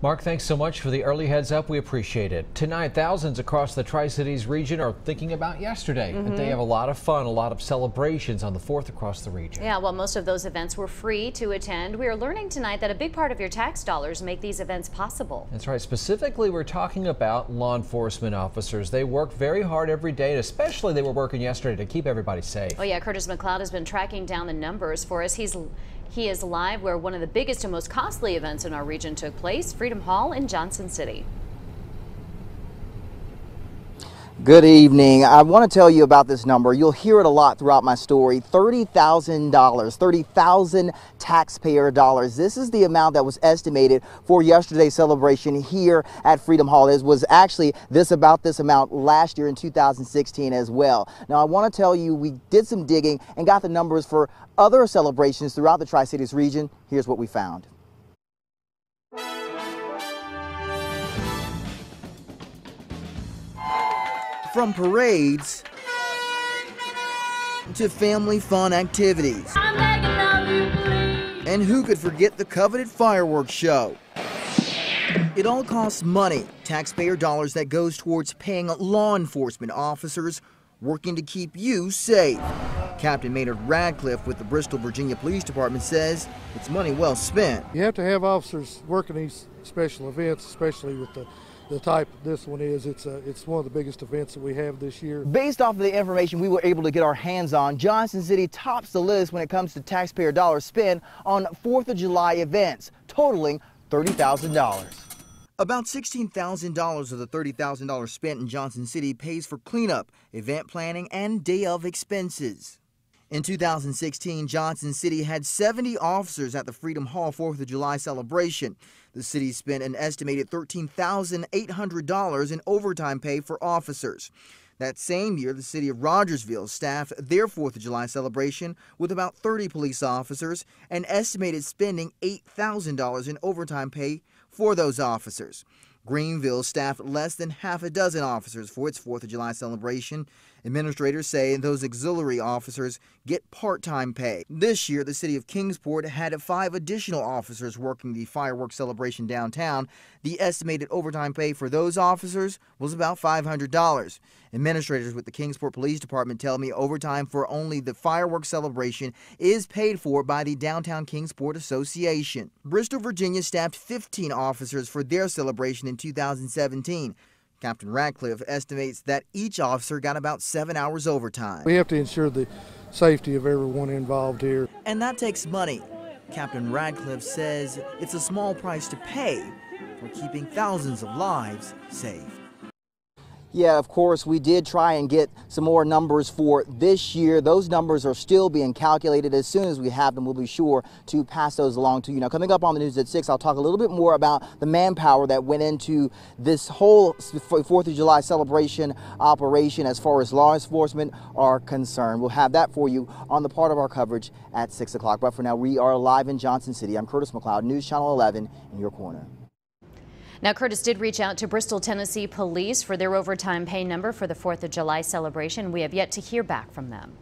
Mark, thanks so much for the early heads up. We appreciate it. Tonight, thousands across the Tri-Cities region are thinking about yesterday. They have a lot of fun, a lot of celebrations on the 4th across the region. Yeah, well, most of those events were free to attend. We are learning tonight that a big part of your tax dollars make these events possible. That's right. Specifically, we're talking about law enforcement officers. They work very hard every day, and especially they were working yesterday to keep everybody safe. Oh yeah, Curtis McLeod has been tracking down the numbers for us. He is live where one of the biggest and most costly events in our region took place, Freedom Hall in Johnson City. Good evening. I want to tell you about this number. You'll hear it a lot throughout my story. $30,000, 30,000 taxpayer dollars. This is the amount that was estimated for yesterday's celebration here at Freedom Hall. It was actually about this amount last year in 2016 as well. Now, I want to tell you, we did some digging and got the numbers for other celebrations throughout the Tri-Cities region. Here's what we found. From parades to family fun activities. And who could forget the coveted fireworks show? It all costs money, taxpayer dollars that goes towards paying law enforcement officers working to keep you safe. Captain Maynard Radcliffe with the Bristol, Virginia Police Department says it's money well spent. You have to have officers working these special events, especially with the type this one is. It's one of the biggest events that we have this year. Based off of the information we were able to get our hands on, Johnson City tops the list when it comes to taxpayer dollars spent on 4th of July events, totaling $30,000. About $16,000 of the $30,000 spent in Johnson City pays for cleanup, event planning, and day of expenses. In 2016, Johnson City had 70 officers at the Freedom Hall 4th of July celebration. The city spent an estimated $13,800 in overtime pay for officers. That same year, the city of Rogersville staffed their 4th of July celebration with about 30 police officers and estimated spending $8,000 in overtime pay for those officers. Greenville staffed less than half a dozen officers for its 4th of July celebration. Administrators say those auxiliary officers get part-time pay. This year, the city of Kingsport had 5 additional officers working the fireworks celebration downtown. The estimated overtime pay for those officers was about $500. Administrators with the Kingsport Police Department tell me overtime for only the fireworks celebration is paid for by the Downtown Kingsport Association. Bristol, Virginia staffed 15 officers for their celebration in 2017. Captain Radcliffe estimates that each officer got about 7 hours overtime. We have to ensure the safety of everyone involved here. And that takes money. Captain Radcliffe says it's a small price to pay for keeping thousands of lives safe. Yeah, of course, we did try and get some more numbers for this year. Those numbers are still being calculated. As soon as we have them, we'll be sure to pass those along to you. Now, coming up on the news at 6, I'll talk a little bit more about the manpower that went into this whole 4th of July celebration operation as far as law enforcement are concerned. We'll have that for you on the part of our coverage at 6 o'clock. But for now, we are live in Johnson City. I'm Curtis McLeod, News Channel 11 in your corner. Now, Curtis did reach out to Bristol, Tennessee police for their overtime pay number for the 4th of July celebration. We have yet to hear back from them.